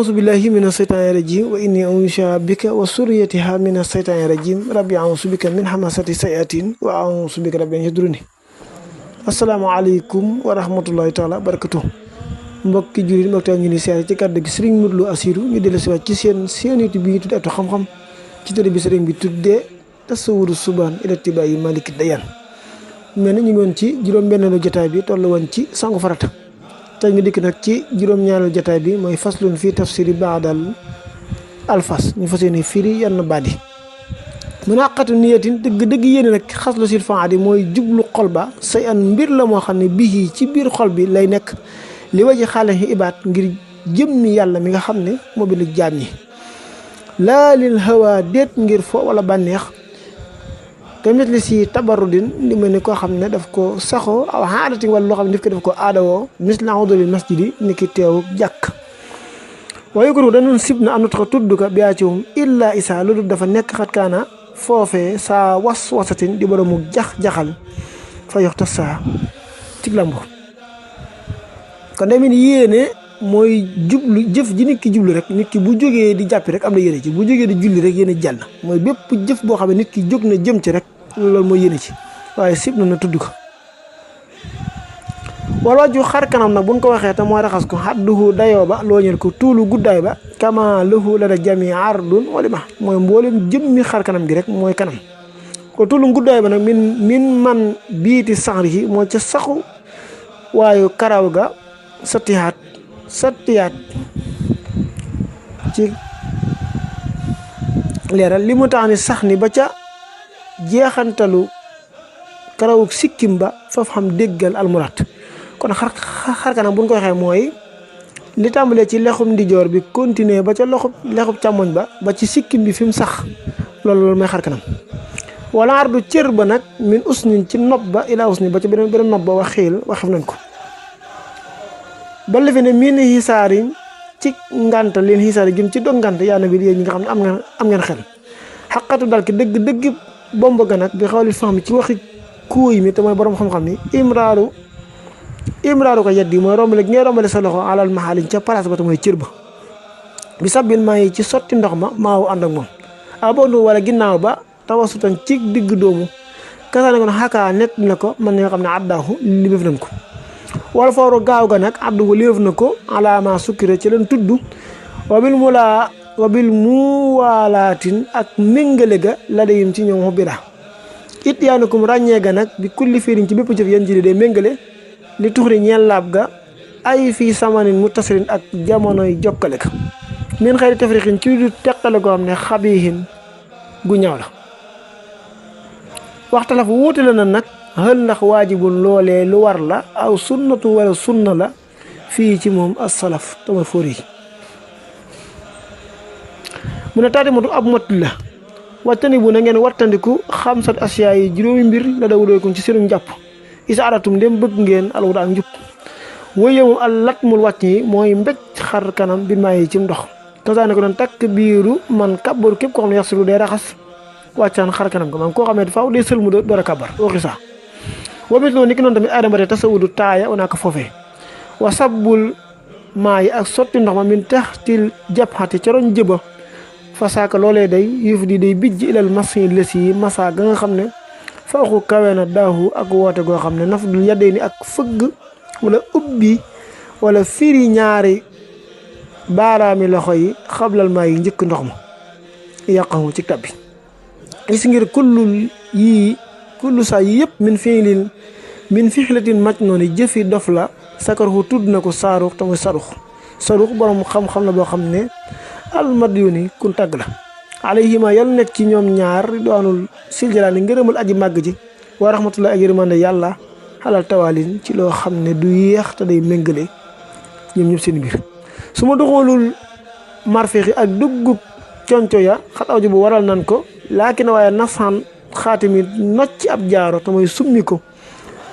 أعوذ بالله من الشيطان الرجيم وإني أنشأ بك وسريتها من الشيطان الرجيم ربي أعوذ بك من همزات الشياطين وأعوذ بك ربي أن يحضرون asalaamaaleykum wa rahmatullahi taala barakatu mbokki jullit mbokk taal ñu ni siyaare ci kàddu gi Serigne Modou Lo Assirou ñu dellu si waat ci seen YouTube bi ñu tuddee Atu Xam-Xam ci télé bi Serigne bi tuddee Tasawudu Subaan ila Tibaa'i Maliki Dayaan mel ni ñu ngi woon ci juróom-benneelu jotaay bi toll woon ci sangu farata tey ñu dikk nag ci juróom-ñaareelu jotaay bi mooy faslun fii tafsiri baadal alfas ñu fas yéene firi yenn baat yi mun a xatu niyatin dëgg yéene nag xaslu sil faadi mooy jublu xol ba say an mbir la moo xam ne bii ci biir xol bi lay nekk li waji xaale yi ibaat ngir jëmmi yàlla mi nga xam ne moo bi lu jaam ñi laa lil hawa déet ngir fo wala bànneex te mit li si tabarudin li mel ni koo xam ne daf ko saxoo aw aadatin wala loo xam ne daf ko daf ko aadawoo mis la udulil masjidi ni ki teew jàkk waaye guru danoon sib na am na taxa tudd ko biyaa ci moom illa isa loolu dafa nekk xatkaana foofee saa wasatin di boroomu jax-jaxal fa yox tas saa ci lambo kon day mel ni yéene mooy jublu jëf ji nit ki jublu rek nit ki bu jógee di jàppi rek am na yéene ci bu jógee di julli rek yéene jàll mooy bépp jëf boo xam ne nit ki jóg na jëm ci rek loolu mooy yéene ci waaye sib na tudd ko wala waju xar kanam nag buñ ko waxee te mooy raxas ko xadduhu dayoo ba looñeel ko tuulu guddaay ba kama lahu la da jami ardun wala ma mooy mboolem jëmmi xar kanam gi rek mooy kanam ko tuulu guddaay ba nag min man biiti sanr yi mooy ca saxu waayu karaw ga sattiyaat ci leeral li mu tax ni sax ni ba ca jeexantalu karawuk sikkim ba foofu xam déggal almuraat kon xar kanam bu ñu ko waxee mooy li tàmbalee ci lexum ndijoor bi continuer ba ca lexub càmmoñ ba ci sikkim bi fi mu sax loolu mooy xar kanam wala ardu cër ba nag min usnin ci nopp ba ila usni ba ci beneen nopp ba wax xiil waxef nañ ko ba li fi ne miin xisaariñ ci ngànt leen xisaari jëm ci dog ngànt yaa na bi yéen ñi nga xam ne am ngeen xel xaqatu dal ki dëgg bomb ga nag bi xawli fahm ci waxi kuuy mi te mooy borom xam-xam ni imraaru ko yeddi mooy rombale gi ngay rombale sa loxo alal maxaaliñ ca place ba te mooy cër ba bi sabbil maa yi ci sotti ndox ma maawu ànd ak moom abondu wala ginnaaw ba tawasutan ci digg doomu kasaane ko xakaa net na ko man nga xam ne addaahu li béf nañ ko wala fooru gaaw ga nag addu ko léef na ko alaama sukkira ci leen tudd wabil muwalaatin ak méngale ga la dayim ci ñoom xubbira it yaanukum ràññee ga nag bi kulli fiiriñ ci bépp jëf yan jili day méngale li tuxri ñeel laab ga ay fii samanin mu tasirin ak jamonoy jokkale ka min xëy di tafriqin ci du teqale koo xam ne xabihin gu ñaaw la waxtala fu wuute la na nag xël ndax waajibun loolee lu war la aw sunnatu wala sunna la fii ci moom as-salaf tamay fóor yi mu ne taati matu ab mot la wattani bu na ngeen wattandiku xamsat asiyaa yi juróomi mbir la dawudooykun ci seenum njàpp isa aratum dem bëgg ngeen alwuda ak njub wooye moom al latmul wàcc yi mooy mbéj xar kanam bi maa yi ci ndox kasaane ko doon takk biiru man kabbaru képp koo xam ne yaxsulu day raxas wàccaan xar kanam ko maanaam koo xam ne faaw day sël mu door a kabar waxi saa wamit loolu ni ki noonu tamit aadama te tasawudu taaya o naa ko foofee wa sabbul maa yi ak sotti ndox ma min taxtil jabxati ca roñ jëba fasaaka loolee day yëf di day bijj ilal masin lës yi masa ga nga xam ne faaxu kawe na daahu ak woote goo xam ne naf dul yaddee ni ak fëgg wala ubbi wala firi ñaari baaraami loxo yi xablal maa yi njëkk ndox ma yàqamu ci tab bi gis ngir kullu saa yi yëpp min fiixlatin maj noonu jëfi dof la sakarxu tudd na ko saarux te muy sarux borom xam-xam la boo xam ne almadyuni kun tàgg la alayhima yàlla nekk ci ñoom ñaar ridwaanul siljalaani ngërëmal aji màgg ji wa rahmatullah ak yërmande yàlla xalal tawaalin ci loo xam ne du yéex te day méngale ñoom ñëpp seen biir su ma doxoolul marfeexi ak duggub conco ya xat aw ji bu waral nan ko laakin waaye nasaan xaatimi nocc ab jaaro te mooy summi ko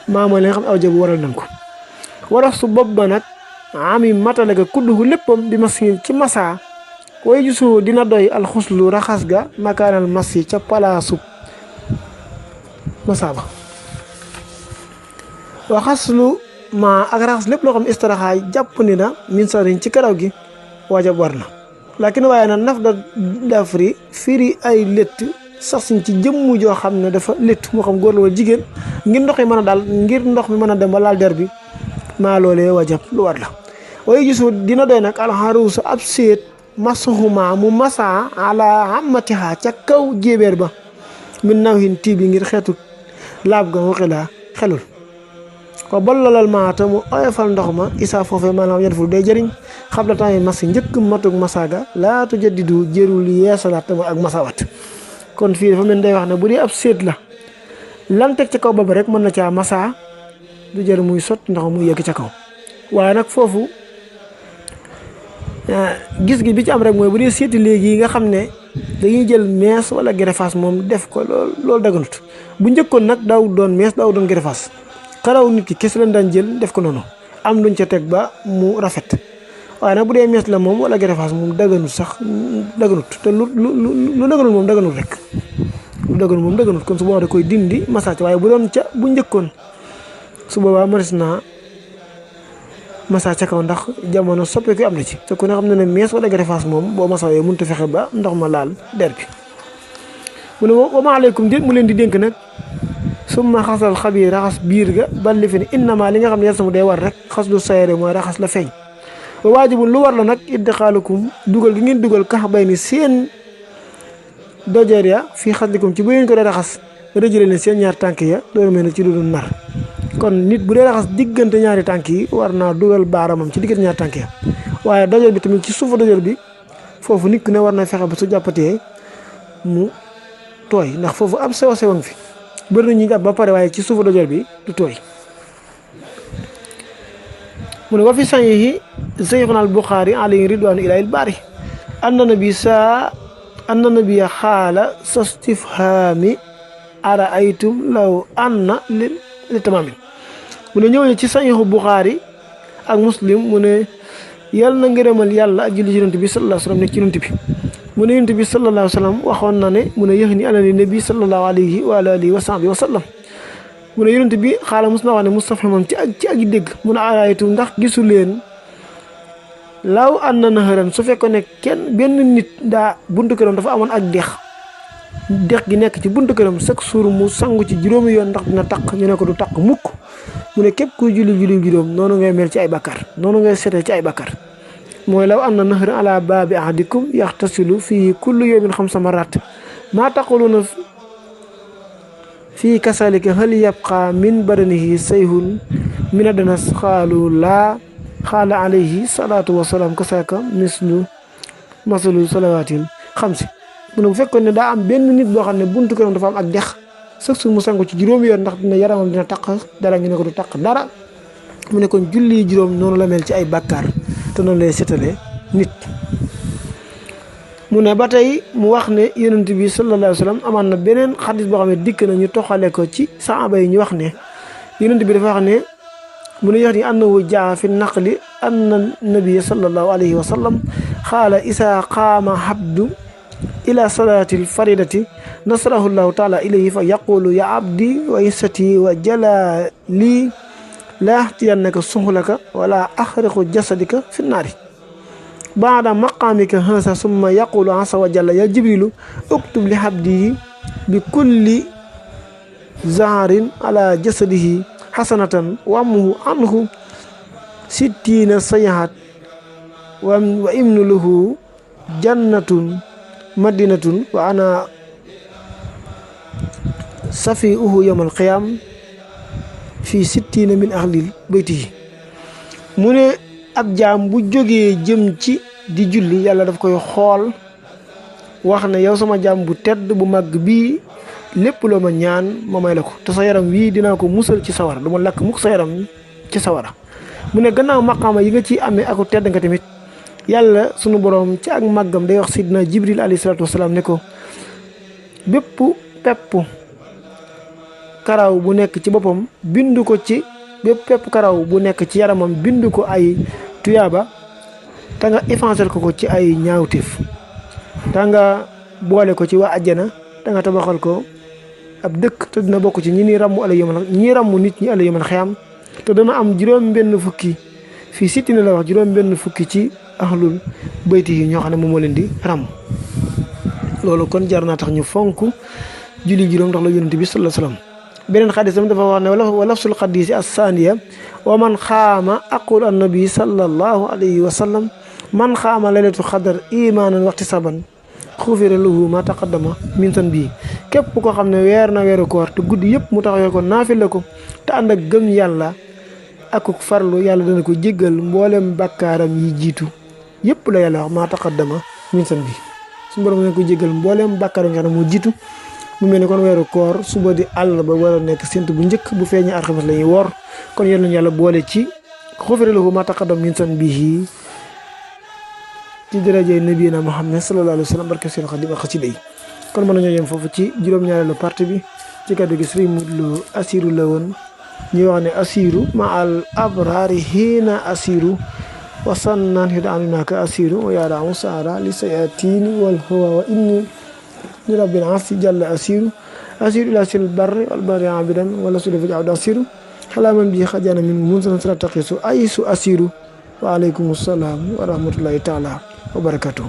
maa mooy li nga xam aw ji bu waral nan ko warax su bopp ba nag ami matale ga kuddugu léppam bi masin ci masaa way jusu dina doy alxuslu raxas ga makaanal masi ca palaasu masaa ba waxaslu ma ak raxas lépp loo xam istiraxaay jàpp ni na min sariñ ci karaw gi wajab war na lakin waaye nag naf da dafri firi ay létt sax siñ ci jëmm joo xam ne dafa létt moo xam góor la wala jigéen ngir ndox mi mën a daal ngir ndox mi mën a dem ba laal der bi maa loolee wajab lu war la waaye gisu dina doy nag alxaruusa ab séet masuhuma mu masa ala amatiha ca kaw jéebéer ba min naw hin tii bi ngir xeetu laab ga waxi laa xelul ko bollalal maata mu oyofal ndox ma isaa foofee maanaam yan ful day jëriñ xam la temps yi masi njëkk matug masaaga laatu jaddidu jërul yeesalaat tama ak masawat kon fii dafa mel day wax ne bu dee ab séet la lan teg ca kaw ba rek mën na caa masa du jër muy sot ndox muy yëkk ca kaw waaye nag foofu gis gi bi ci am rek mooy bu dee séeti léegi yi nga xam ne dañuy jël mees wala greffage moom def ko loolu daganut bu njëkkoon nag daaw doon mees daaw doon greffage karaw nit ki kese lañ daan jël def ko noonu am luñ ca teg ba mu rafet waaye nag bu dee mees la moom wala greffage moom daganut sax daganut te lu daganut moom daganut rek lu daganut moom daganut kon su boobaa da koy dindi massage waaye bu doon ca bu njëkkoon su boobaa maris naa massa ca kaw ndax jamono soppeeku am na ci te ku ne xam ne ne mees wala greffage moom boo massa yooyu mënut a fexe ba ndox ma laal der bi mu ne wa ma aleykum déet mu leen di dénk nag summa xasal xabiir raxas biir ga ban li fi ne innama li nga xam ne yar sama day war rek xas lu sayre mooy raxas la feeñ ba waajibul lu war la nag iddixaalukum dugal gi ngeen dugal kax bay ni seen dojeer ya fii xaslikum ci bu ngeen ko dee raxas rëjële ne seen ñaar tànk ya loolu mel ne ci lu dul nar kon nit bu dee raxas diggante ñaari tànk yi war naa dugal baaramam ci diggante ñaari tànk ya waaye dojoor bi tamit ci suufa dojoor bi foofu nit ku ne war na fexe ba su jàppatee mu tooy ndax foofu am sew sewoon fi bëri na ñuy jàpp ba pare waaye ci suufa dojoor bi du tooy mu ne wa fi sahihi Seyxuna al Buxaari alayhi ridwaanu ilaahil baari anna nabiya xaala sastifhaami araaytum law anna li tamaamin mu ne ñëw ne ci sahihu Buxaari ak Muslim mu ne yal na ngërëmal yàlla ak julli ci yonent bi sallallahu alayhi wa sallam nekk ci yonent bi mu ne yonent bi sallallahu alayhi wa sallam waxoon na ne mu ne yëx ni alani nabi sallallahu alayhi wa alihi wa sahbihi wa sallam mu ne yonent bi xaala mos na wax ne Mustafa moom ci ak dégg mu ne araaytu ndax gisu leen law an na naxaran su fekkoon ne kenn benn nit daa buntu këram dafa amoon ak dex gi nekk ci buntu këram chaque jour mu sangu ci juróomi yoon ndax dina taq ñu ne ko du taq mukk mu ne képp kuy julli juróom noonu ngay mel ci ay bakkar noonu ngay setee ci ay bakkar mooy law an na naxaran ala baabi ahadikum yaxtasilu fii kullu yawmin 5 marat maa taquluna fii kasalika hal yabqa min badanihi sayhun min adanas xaalu laa xaala alayhi salaatu wasalaam kasaaka masalu salawaatil xamsi mu ne bu fekkoon ne daa am benn nit boo xam ne buntu këram dafa am ak dex sax su mu sangu ci juróomi yoon ndax dina yaramam dina taq dara ñu ne ko du taq dara mu ne kon julli juróom noonu la mel ci ay bàkkaar te noonu lay setale nit mu ne ba tey mu wax ne yonent bi sallallahu alayhi wa sallam amaan na beneen xadis boo xam ne dikk na ñu toxale ko ci saaba yi ñu wax ne yonent bi dafa wax ne mu ne yax ni annahu jaa fi naqli anna nabiyya sallallahu alayhi wa sallam xaala isaa qaama abdu ila salaatil faridati nasarahu llahu taala ilayhi fa yaqulu ya abdi wa isati wa jalali la ahtiyannaka suxlaka wala axriqu jasadika fi naari baada maqaamika hasa summa yaqulu asa wa jalla ya jibrilu uktub li abdi bi kulli zaharin ala jasadihi xasanatan wamuhu anhu 60 sayahat wa imnu lahu jannatun madinatun wa ana safiuhu yawm alqiyam fi 60 min ahlil baytihi mu ne ab jaam bu jógee jëm ci di julli yàlla daf koy xool wax ne yow sama jaam bu tedd bu màgg bii lépp loo ma ñaan ma may la ko te sa yaram wii dinaa ko musal ci sawara du ma lakk mukk sa yaram ci sawara mu ne gannaaw maqaama yi nga ciy amee aku tedd nga tamit yàlla sunu borom ci ak màggam day wax sidna Jibril alayhi salaatu wasalaam ne ko bépp pepp karaw bu nekk ci boppam bindu ko ci bépp pepp karaw bu nekk ci yaramam bindu ko ay tuyaaba te nga effacé ko ci ay ñaawteef te nga boole ko ci waa àjjana te nga tabaxal ko ab dëkk te dina bokk ci ñi ràmmu ala yomal ñi ràmmu nit ñi ala yomal xiyam te dana am juróom benn fukki fii sitti na la wax juróom benn fukki ci ahlul bayti yi ñoo xam ne moom moo leen di ram loolu kon jar naa tax ñu fonk julli juróom ndax la yonent bi sallallahu alayhi wasallam beneen xadis tam dafa wax ne wa lafsul xadisi as-saaniya wa man xaama aqul annabi sallallahu alayhi wa sallam man xaama laylatul xadar imaanan waxtisaban xufira lahu ma taqaddama min zanbihi képp koo xam ne weer na weeru koor te guddi yëpp mu taxawee ko naafila ko te ànd ak gëm yàlla ak farlu yàlla dana ko jéggal mboolem bakkaaram yi jiitu yëpp la yàlla wax ma taqaddama min zanbihi suñu borom dana ko jéggal mboolem bakkaaram nga xam ne moo jiitu mu mel ni kon weeru koor suba di àll ba war a nekk sént bu njëkk bu feeñee alxames la ñuy woor kon yal nañu yàlla boole ci xufira lahu ma taqaddama min zanbihi ci darajay nabiyina Muhammad sallallahu alayhi wa sallam barke seen xadim ak xasida yi kon mën nañoo yem foofu ci juróom-ñaareelu partie bi ci kaddu gi Sëriñ Modou Lo Assirou la woon ñuy wax ne Assirou ma al abrari hiina Assirou wasannan hidaanunaka Assirou wa yaadaamu saara li sayatini wal hawa wa inni li rabbil asi jalla Assirou ila sil barri wal barri abidan wala su defi awda Assirou xalaaman bi xajana min munsan sara taqisu aysu Assirou wa aleykum salaam wa rahmatullahi taala wa barakatuh